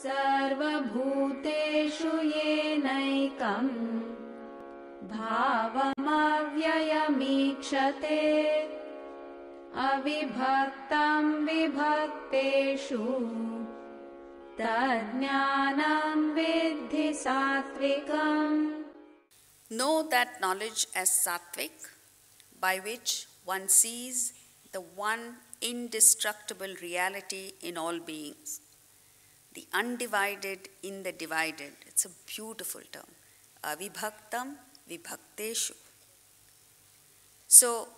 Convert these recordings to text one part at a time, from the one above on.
सर्वभूतेषु येनैकम् भावमव्ययमीक्षते अविभक्तं विभक्तेषु तज्ज्ञानं विद्धि सात्विकम्. Know that knowledge as Satwik, by which one sees the one indestructible reality in all beings, the undivided in the divided. It's a beautiful term. Avibhaktam vibhakteshu. So,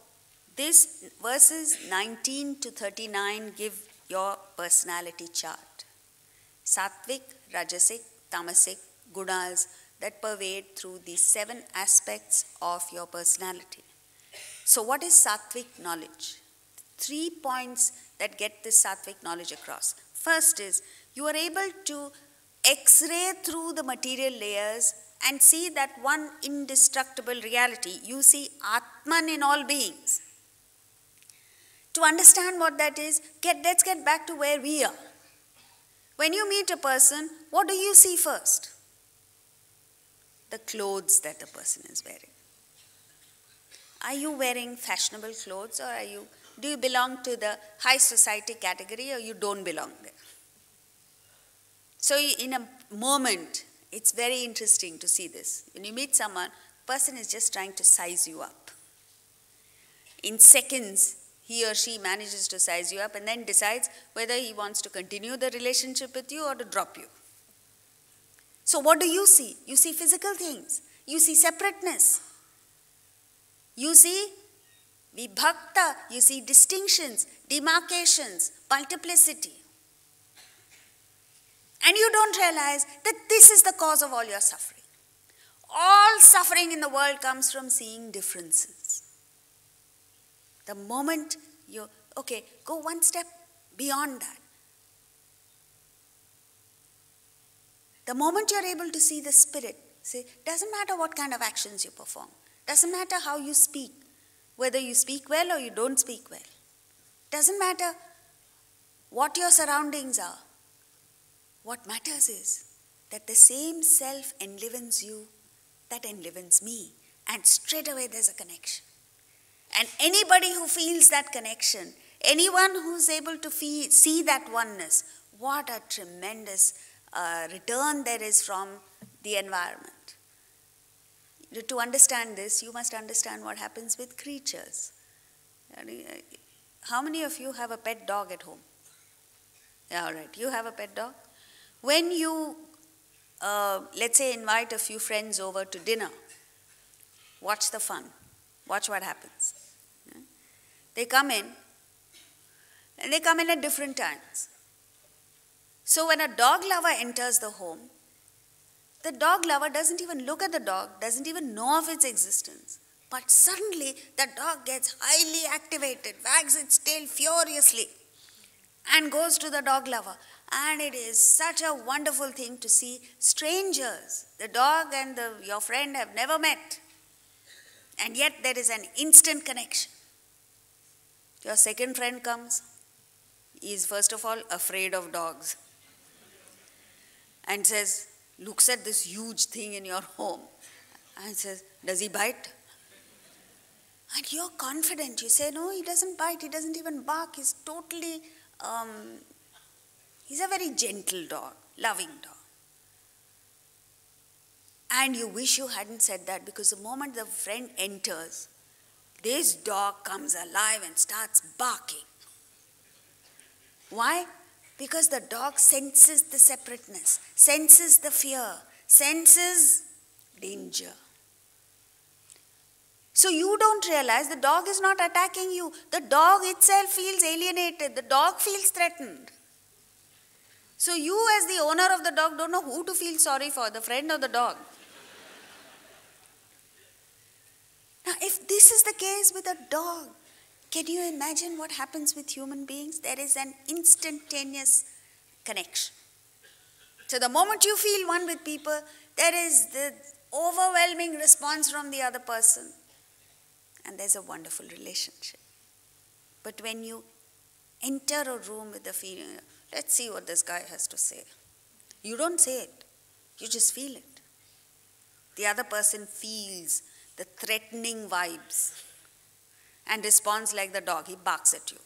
this verses 19 to 39 give your personality chart. Sattvic, Rajasic, Tamasic, Gunas that pervade through these 7 aspects of your personality. So what is Sattvic knowledge? 3 points that get this Sattvic knowledge across. First is, you are able to x-ray through the material layers and see that one indestructible reality. You see Atman in all beings. To understand what that is, let's get back to where we are. When you meet a person, what do you see first? The clothes that the person is wearing. Are you wearing fashionable clothes, or do you belong to the high society category, or you don't belong there? So in a moment, it's very interesting to see this. When you meet someone, the person is just trying to size you up. In seconds, he or she manages to size you up and then decides whether he wants to continue the relationship with you or to drop you. So what do you see? You see physical things. You see separateness. You see vibhakta. You see distinctions, demarcations, multiplicity. And you don't realize that this is the cause of all your suffering. All suffering in the world comes from seeing differences. The moment go one step beyond that. The moment you're able to see the spirit, doesn't matter what kind of actions you perform, doesn't matter how you speak, whether you speak well or you don't speak well, doesn't matter what your surroundings are. What matters is that the same self enlivens you that enlivens me, and straight away there's a connection. And anybody who feels that connection, anyone who's able to see that oneness, what a tremendous return there is from the environment. To understand this, you must understand what happens with creatures. How many of you have a pet dog at home? Yeah, all right, you have a pet dog. When you, let's say, invite a few friends over to dinner, watch the fun. Watch what happens. They come in, and they come in at different times. So when a dog lover enters the home, the dog lover doesn't even look at the dog, doesn't even know of its existence. But suddenly, the dog gets highly activated, wags its tail furiously, and goes to the dog lover. And it is such a wonderful thing to see strangers. The dog and your friend have never met. And yet there is an instant connection. Your second friend comes. He is first of all afraid of dogs. And looks at this huge thing in your home. And says, does he bite? And you're confident. You say, no, he doesn't bite. He doesn't even bark. He's totally, he's a very gentle dog, loving dog. And you wish you hadn't said that, because the moment the friend enters, this dog comes alive and starts barking. Why? Because the dog senses the separateness, senses the fear, senses danger. So you don't realize the dog is not attacking you. The dog itself feels alienated. The dog feels threatened. So you, as the owner of the dog, don't know who to feel sorry for, the friend or the dog. Now, if this is the case with a dog, can you imagine what happens with human beings? There is an instantaneous connection. So the moment you feel one with people, there is the overwhelming response from the other person. And there's a wonderful relationship. But when you enter a room with the feeling, let's see what this guy has to say. You don't say it, you just feel it. The other person feels the threatening vibes and responds like the dog, he barks at you.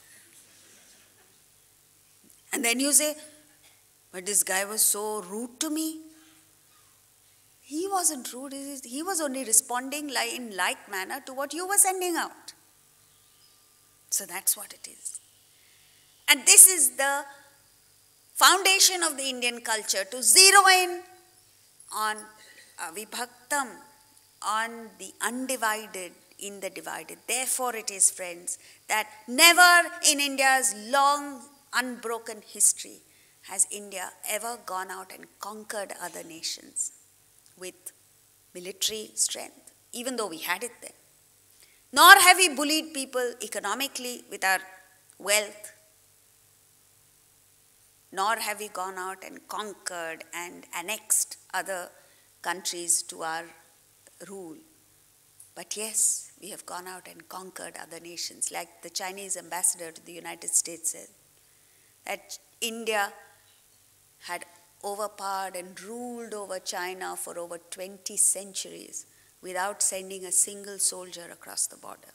And then you say, but this guy was so rude to me. He wasn't rude, he was only responding in like manner to what you were sending out. So that's what it is. And this is the foundation of the Indian culture, to zero in on vibhaktam, on the undivided in the divided. Therefore it is, friends, that never in India's long unbroken history has India ever gone out and conquered other nations with military strength, even though we had it then. Nor have we bullied people economically with our wealth. Nor have we gone out and conquered and annexed other countries to our rule. But yes, we have gone out and conquered other nations, like the Chinese ambassador to the United States said, that India had overpowered and ruled over China for over 20 centuries without sending a single soldier across the border.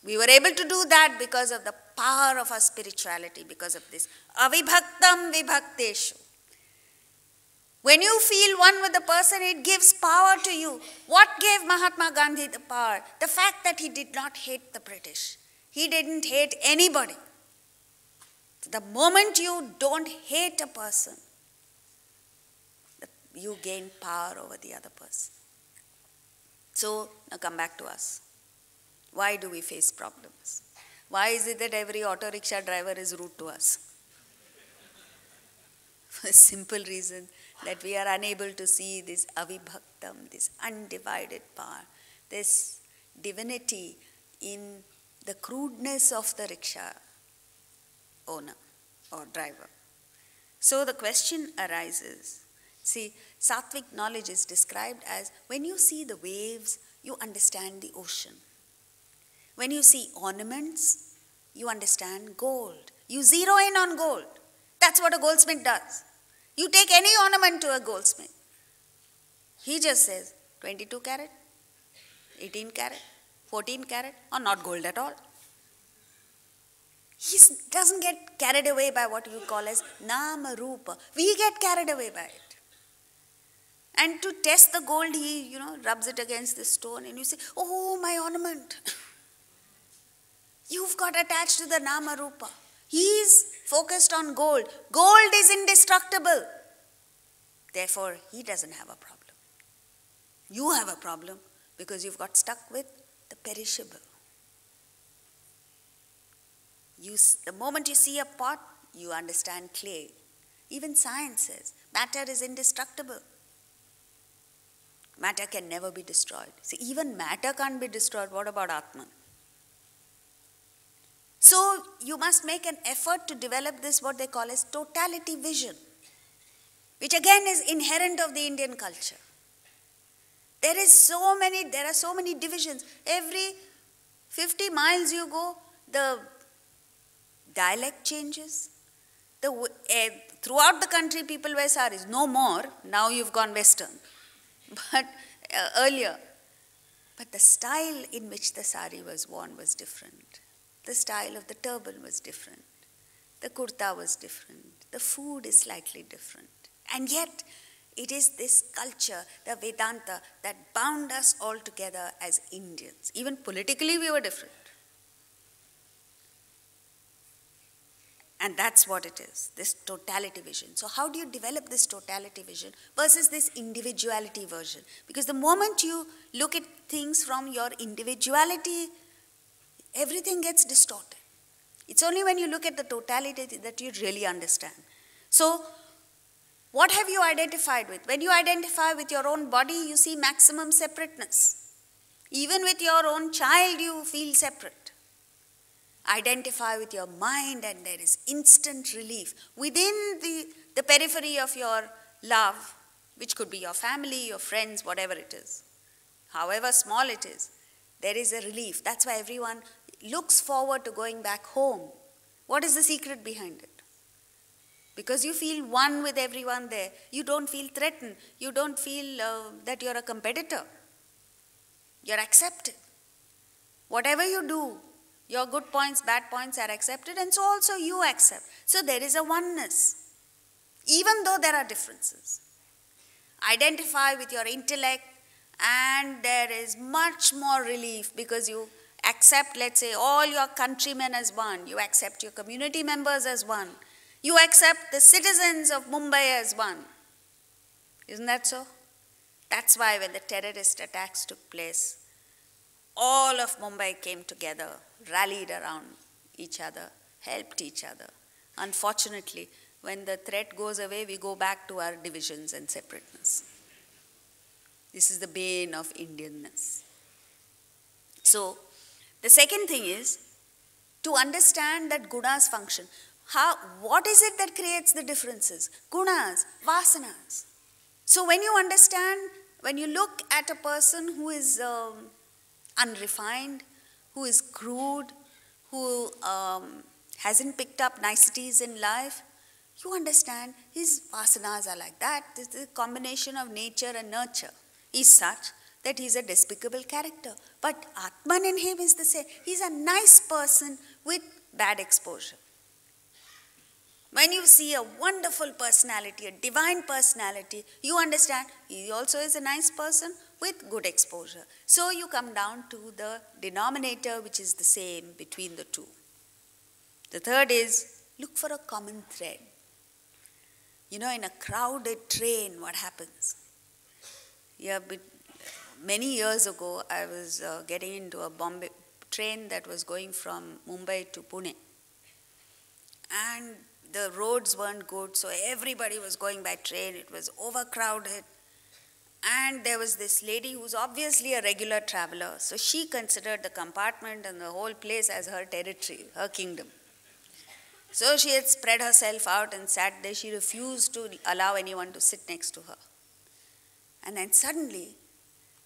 We were able to do that because of the power of our spirituality, because of this avibhaktam vibhakteshu. When you feel one with the person, it gives power to you. What gave Mahatma Gandhi the power? The fact that he did not hate the British. He didn't hate anybody. The moment you don't hate a person, you gain power over the other person. So, now come back to us. Why do we face problems? Why is it that every auto rickshaw driver is rude to us? For a simple reason that we are unable to see this avibhaktam, this undivided power, this divinity in the crudeness of the rickshaw owner or driver. So the question arises. See, Satwik knowledge is described as when you see the waves, you understand the ocean. When you see ornaments, you understand gold. You zero in on gold. That's what a goldsmith does. You take any ornament to a goldsmith. He just says 22 carat, 18 carat, 14 carat, or not gold at all. He doesn't get carried away by what you call as nama rupa. We get carried away by it. And to test the gold, he, rubs it against the stone and you say, oh, my ornament. You've got attached to the nama rupa. He's focused on gold. Gold is indestructible. Therefore, he doesn't have a problem. You have a problem because you've got stuck with the perishable. The moment you see a pot, you understand clay. Even science says matter is indestructible. Matter can never be destroyed. See, even matter can't be destroyed. What about Atman? So you must make an effort to develop this, what they call as totality vision, which again is inherent of the Indian culture. There are so many divisions. Every 50 miles you go, the dialect changes. Throughout the country, people wear saris. No more. Now you've gone Western. But earlier. But the style in which the sari was worn was different. The style of the turban was different. The kurta was different. The food is slightly different. And yet, it is this culture, the Vedanta, that bound us all together as Indians. Even politically, we were different. And that's what it is, this totality vision. So how do you develop this totality vision versus this individuality version? Because the moment you look at things from your individuality, everything gets distorted. It's only when you look at the totality that you really understand. So, what have you identified with? When you identify with your own body, you see maximum separateness. Even with your own child, you feel separate. Identify with your mind and there is instant relief. Within the periphery of your love, which could be your family, your friends, whatever it is, however small it is, there is a relief. That's why everyone looks forward to going back home. What is the secret behind it? because you feel one with everyone there. You don't feel threatened. You don't feel that you're a competitor. You're accepted. Whatever you do, your good points, bad points are accepted, and so also you accept. So there is a oneness, even though there are differences. Identify with your intellect, and there is much more relief because you accept, let's say, all your countrymen as one. You accept your community members as one. You accept the citizens of Mumbai as one. Isn't that so? That's why when the terrorist attacks took place, all of Mumbai came together, rallied around each other, helped each other. Unfortunately, when the threat goes away, we go back to our divisions and separateness. This is the bane of Indianness. So, the second thing is to understand that gunas function. What is it that creates the differences? Gunas, vasanas. So when you understand, when you look at a person who is unrefined, who is crude, who hasn't picked up niceties in life, you understand his vasanas are like that. This is a combination of nature and nurture is such that he's a despicable character. But Atman in him is the same. He's a nice person with bad exposure. When you see a wonderful personality, a divine personality, you understand he also is a nice person with good exposure. So you come down to the denominator which is the same between the two. The third is look for a common thread. You know, in a crowded train, what happens? Many years ago, I was getting into a Bombay train that was going from Mumbai to Pune. And the roads weren't good, so everybody was going by train. It was overcrowded. And there was this lady who was obviously a regular traveler. So she considered the compartment and the whole place as her territory, her kingdom. So she had spread herself out and sat there. She refused to allow anyone to sit next to her. And then suddenly,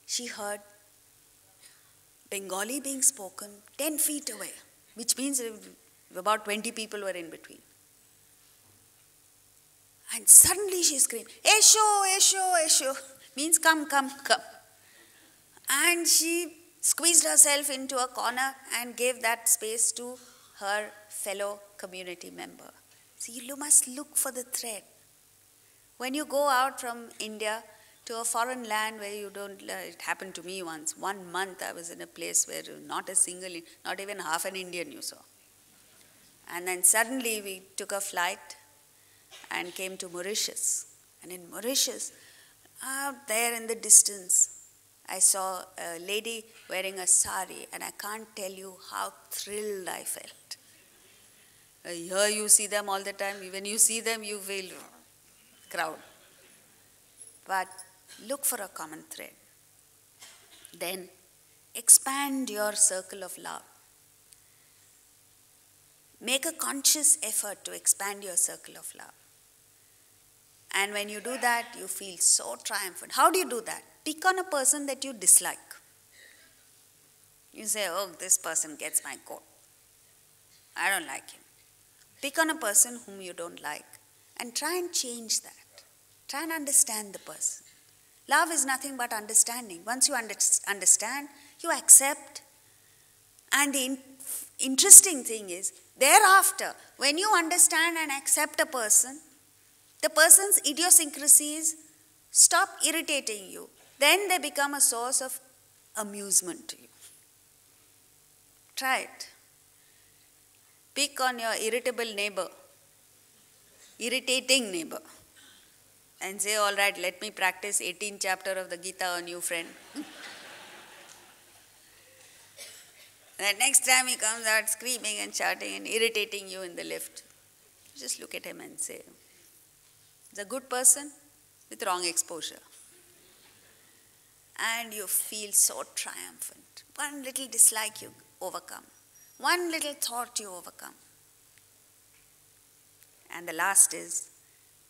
she heard Bengali being spoken 10 feet away, which means about 20 people were in between. And suddenly she screamed, "Esho, Esho, Esho," means come, come, come. And she squeezed herself into a corner and gave that space to her fellow community member. See, you must look for the thread. When you go out from India to a foreign land where you don't, it happened to me once. 1 month I was in a place where not even half an Indian you saw. And then suddenly we took a flight and came to Mauritius. And in Mauritius, out there in the distance, I saw a lady wearing a sari, and I can't tell you how thrilled I felt. Here you see them all the time. When you see them, you feel crowd. But look for a common thread. Then expand your circle of love. Make a conscious effort to expand your circle of love. And when you do that, you feel so triumphant. How do you do that? Pick on a person that you dislike. You say, "Oh, this person gets my goat. I don't like him." Pick on a person whom you don't like and try and change that. Try and understand the person. Love is nothing but understanding. Once you understand, you accept. And the interesting thing is, thereafter, when you understand and accept a person, the person's idiosyncrasies stop irritating you. Then they become a source of amusement to you. Try it. Pick on your irritable neighbor, irritating neighbor, and say, "All right, let me practice 18th chapter of the Gita on you, friend." The next time he comes out screaming and shouting and irritating you in the lift, just look at him and say, "He's a good person with wrong exposure." And you feel so triumphant. One little dislike you overcome. One little thought you overcome. And the last is,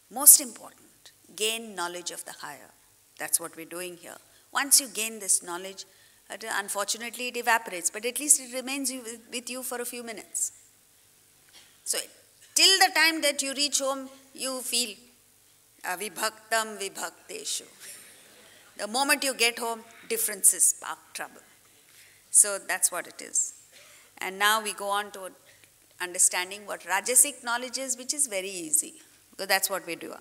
most important, gain knowledge of the higher. That's what we're doing here. Once you gain this knowledge, unfortunately it evaporates, but at least it remains with you for a few minutes. So till the time that you reach home, you feel vibhaktam vibhakteshu. The moment you get home, differences spark trouble. So that's what it is. And now we go on to understanding what rajasic knowledge is, which is very easy, because that's what we do.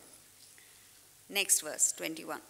Next verse, 21.